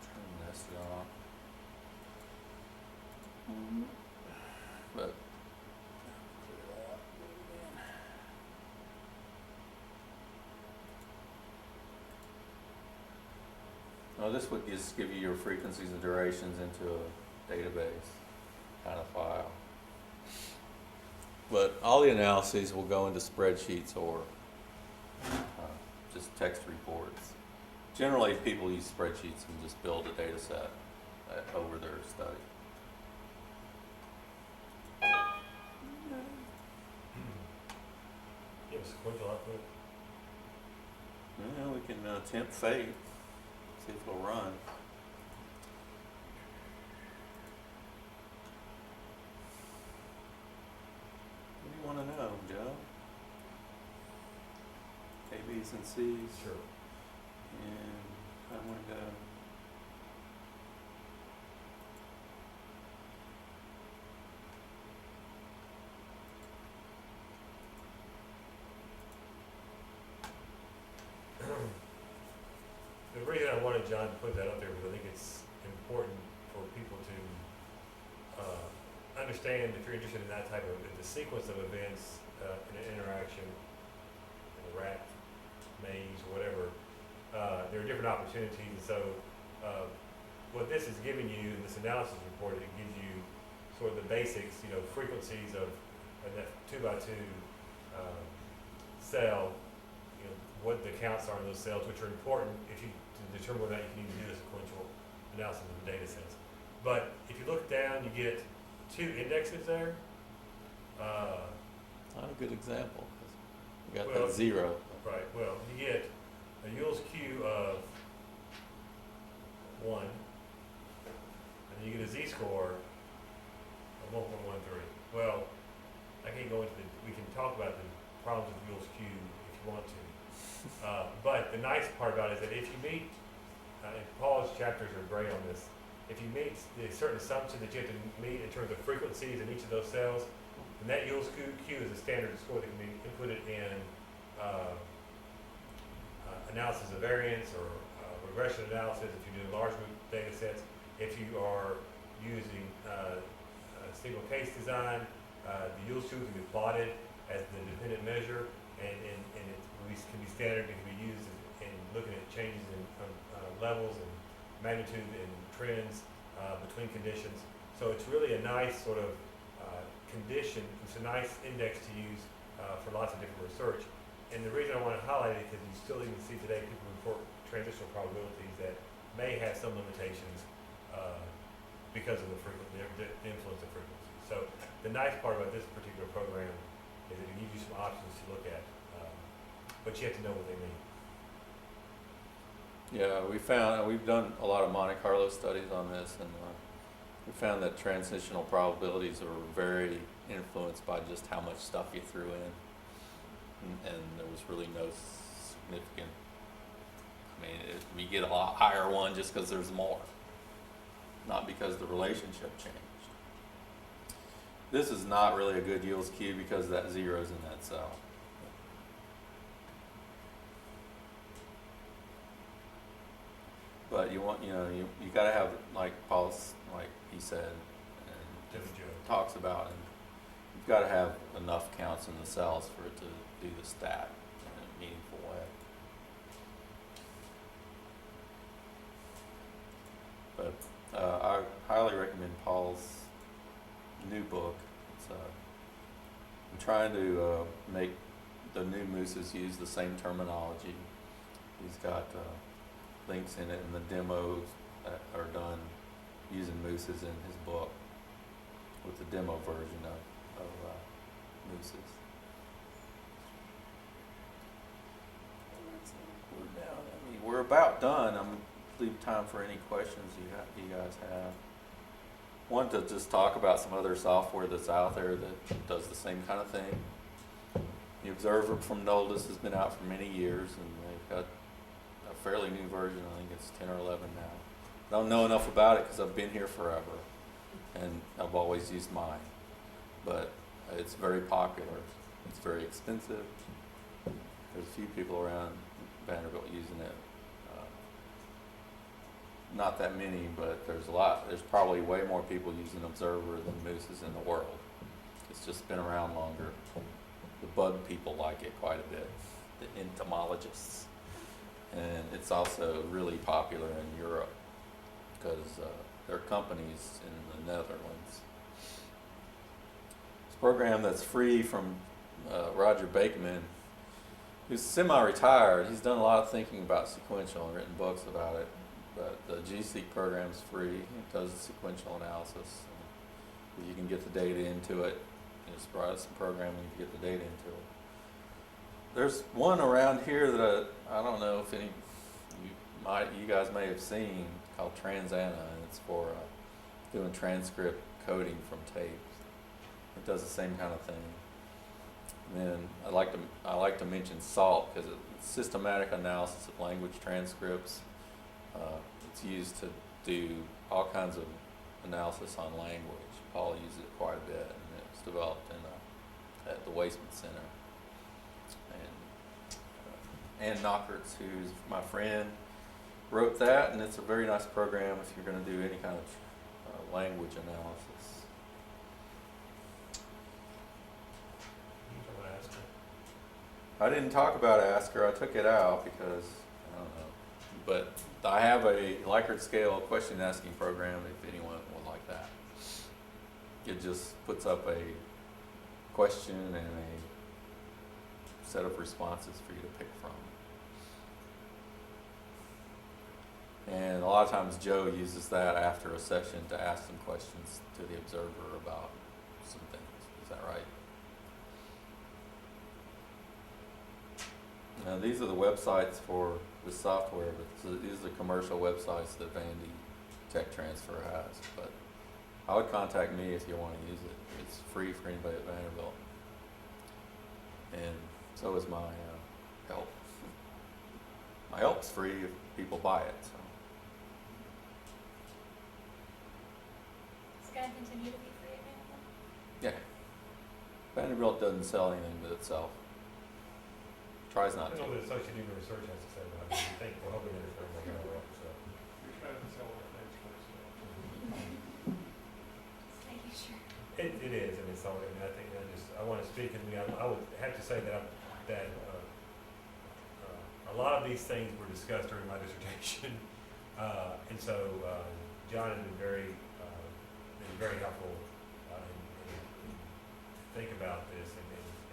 Turn nested on. But this would just give you your frequencies and durations into a database kind of file. But all the analyses will go into spreadsheets or just text reports. Generally, people use spreadsheets and just build a data set over their study. You have a sequential output? Well, we can tempt fate, see if it'll run. What do you want to know, Joe? A, B's, and C's. Sure. And time window. wanted John to put that up there because I think it's important for people to understand if you're interested in that type of, the sequence of events in an interaction, in a rat maze or whatever. There are different opportunities. So what this is giving you in this analysis report, it gives you sort of the basics, frequencies of that 2x2 cell, what the counts are in those cells, which are important if you to determine whether or not you can even do a sequential analysis of the data sets. But if you look down, you get 2 indexes there. Not a good example. 'Cause we got Well, that 0. Right, well, you get a Yule's Q of 1, and then you get a z-score of 1.13. Well, I can't go into we can talk about the problems with Yule's Q if you want to. But the nice part about it is that if you meet, and Paul's chapters are great on this, if you meet the certain assumption that you have to meet in terms of frequencies in each of those cells, then that Yule's Q is a standard score that can be inputted in analysis of variance or regression analysis if you're doing large group data sets. If you are using a single case design, the Yule's Q can be plotted as the dependent measure, and it can be standard. It can be used in looking at changes in levels and magnitude and trends between conditions. So it's really a nice sort of condition. It's a nice index to use for lots of different research. And the reason I want to highlight it is because you still even see today people report transitional probabilities that may have some limitations because of the influence of frequency. So the nice part about this particular program is that it gives you some options to look at, but you have to know what they mean. Yeah, we've done a lot of Monte Carlo studies on this, and we found that transitional probabilities are very influenced by just how much stuff you threw in, and there was really no significant. I mean, we get a lot higher one just because there's more, not because the relationship changed. This is not really a good Yule's Q because that 0 is in that cell. But you want, you got to have, like he said, and talks about, and you've got to have enough counts in the cells for it to do the stat in a meaningful way. But I highly recommend Paul's new book. I'm trying to make the new MOOSES use the same terminology. He's got links in it, and the demos that are done using MOOSES in his book with the demo version of MOOSES. We're about done. I'm leave time for any questions you guys have. Want to just talk about some other software that's out there that does the same kind of thing. The Observer from Noldus has been out for many years, and they've got a fairly new version. I think it's 10 or 11 now. I don't know enough about it because I've been here forever, and I've always used mine. But it's very popular. It's very expensive. There's a few people around Vanderbilt using it. Not that many, but there's a lot. There's probably way more people using Observer than MOOSES in the world. It's just been around longer. The bug people like it quite a bit, the entomologists. And it's also really popular in Europe because there are companies in the Netherlands. This program that's free from Roger Bakeman, who's semi-retired. He's done a lot of thinking about sequential and written books about it. But the GSeq program's free. It does sequential analysis. You can get the data into it. It's brought us some programming to get the data into it. There's one around here that I don't know if any you guys may have seen called Transana, and it's for doing transcript coding from tapes. It does the same kind of thing. And then I like to mention SALT because it's systematic analysis of language transcripts. It's used to do all kinds of analysis on language. Paul uses it quite a bit, and it was developed at the Wasteman Center. And Ann Knockertz, who's my friend, wrote that, and it's a very nice program if you're going to do any kind of language analysis. You talk about Aspen. I didn't talk about Asker. I took it out because I don't know, but I have a Likert scale question asking program if anyone would like that. It just puts up a question and a set of responses for you to pick from. And a lot of times Joe uses that after a session to ask some questions to the observer about some things. Is that right? Now these are the websites for the software, but these are the commercial websites that Vandy Tech Transfer has. But I would contact me if you want to use it. It's free for anybody at Vanderbilt. And so is my help. My help's free if people buy it. So. It's gonna continue to be free available. Yeah. Vanderbilt doesn't sell anything but itself. Tries I not don't to. know what the Associated Human Research has to say about it. I think we're hoping that it's going to work out well, so. You're trying to sell our things first. Just making sure. It is, and it's all, I mean, I think, I want to speak, and I would have to say that a lot of these things were discussed during my dissertation, and so John has been very helpful in think about this, and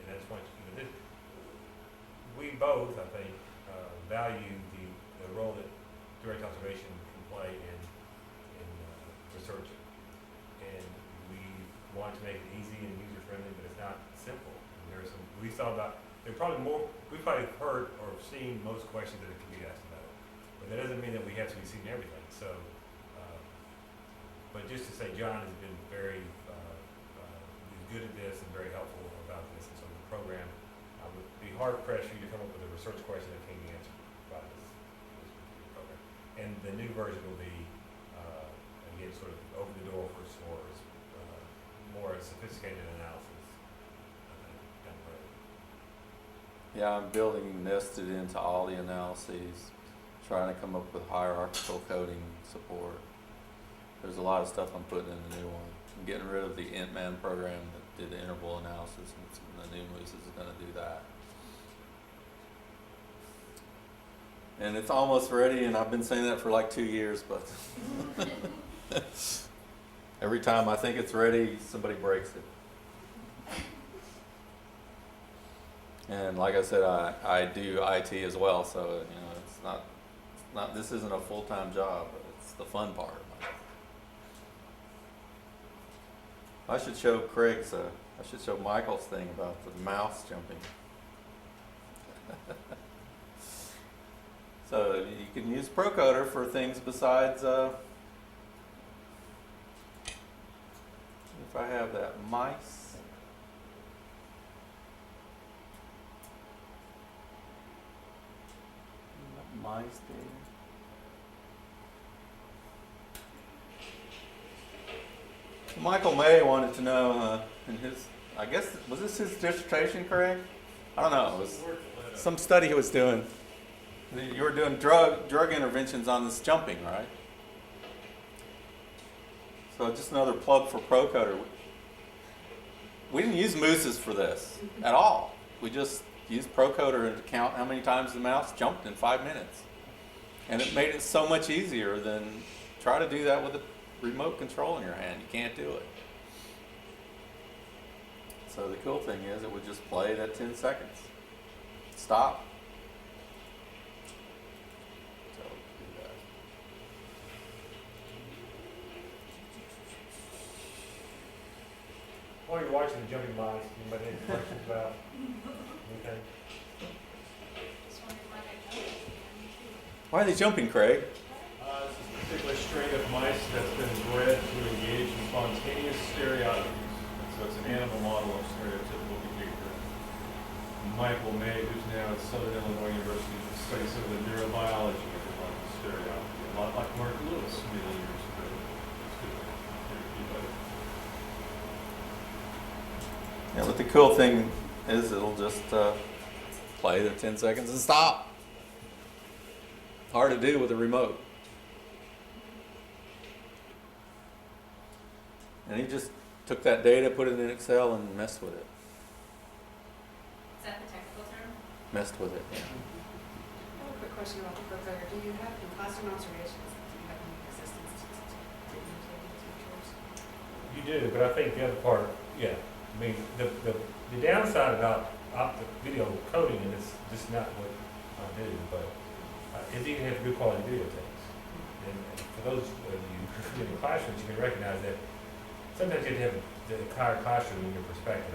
that's what, we both, I think, value the role that direct observation can play in researching. And we want to make it easy and user-friendly, but it's not simple. And we've probably heard or seen most questions that can be asked about it. But that doesn't mean that we have to be seeing everything. So, but just to say, John has been very good at this and very helpful about this. And so the program, I would be hard pressed for you to come up with a research question that can be answered by this program. And the new version will be, again, sort of open the door for more sophisticated analysis down the road. Yeah, I'm building nested into all the analyses, trying to come up with hierarchical coding support. There's a lot of stuff I'm putting in the new one. I'm getting rid of the IntMan program that did the interval analysis, and the new MOOSES is going to do that. And it's almost ready, and I've been saying that for like 2 years, but every time I think it's ready, somebody breaks it. And like I said, I do IT as well, so it's not this isn't a full-time job, but it's the fun part of my job. I should show Michael's thing about the mouse jumping. So you can use Procoder for things besides, if I have that mice. Mice data. Michael May wanted to know in his, I guess, was this his dissertation, Craig? I don't know. It was some study he was doing. You were doing drug interventions on this jumping, right? So just another plug for Procoder. We didn't use MOOSES for this at all. We just used Procoder to count how many times the mouse jumped in 5 minutes. And it made it so much easier than try to do that with a remote control in your hand. You can't do it. So the cool thing is it would just play that 10 seconds. Stop. So do that. While you're watching the jumping mice, anybody have any questions about anything? Just wondering why they're jumping. Why are they jumping, Craig? This is a particular strain of mice that's been bred to engage in spontaneous stereotypes. So it's an animal model of stereotypical behavior. Michael May, who's now at Southern Illinois University, studies some of the neurobiology of stereotypy, a lot like Mark Lewis many years ago. Yeah, but the cool thing is it'll just play the 10 seconds and stop. hard to do with a remote. And he just took that data, put it in Excel, and messed with it. Is that the technical term? Messed with it, yeah. I have a quick question about the profiler. Do you have, in classroom observations, do you have any existing statistics that you take into teachers? You do, but I think the other part, yeah, I mean, the downside about video coding, and it's just not what I do, but is you have good quality video tapes. And for those of you who are in classrooms, you can recognize that sometimes you have to have the entire classroom in your perspective.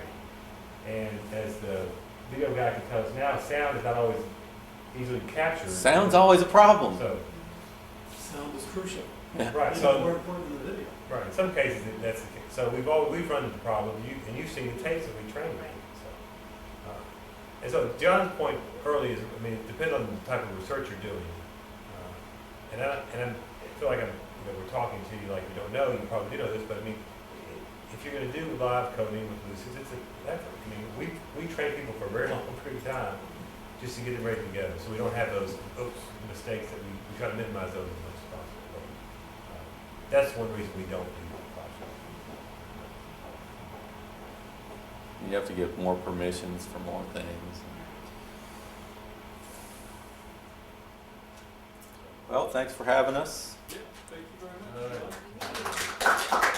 And as the video guy can tell us now, sound is not always easily captured. Sound's always a problem. So, Sound is crucial. Yeah. right, Even so, more important than the video. right, in some cases that's the case. So we've run into the problem, and you've seen the tapes that we train with. So, and so John's point early is, I mean, it depends on the type of research you're doing. I feel like we're talking to you like you don't know. You probably do know this, but I mean, if you're going to do live coding with MOOSES, it's an effort. I mean, we train people for a very long period of time just to get them ready to go, so we don't have those mistakes that we try to minimize those as much as possible. But, that's one reason we don't do classroom. You have to get more permissions for more things. Well, thanks for having us. Yeah, thank you very much. All right.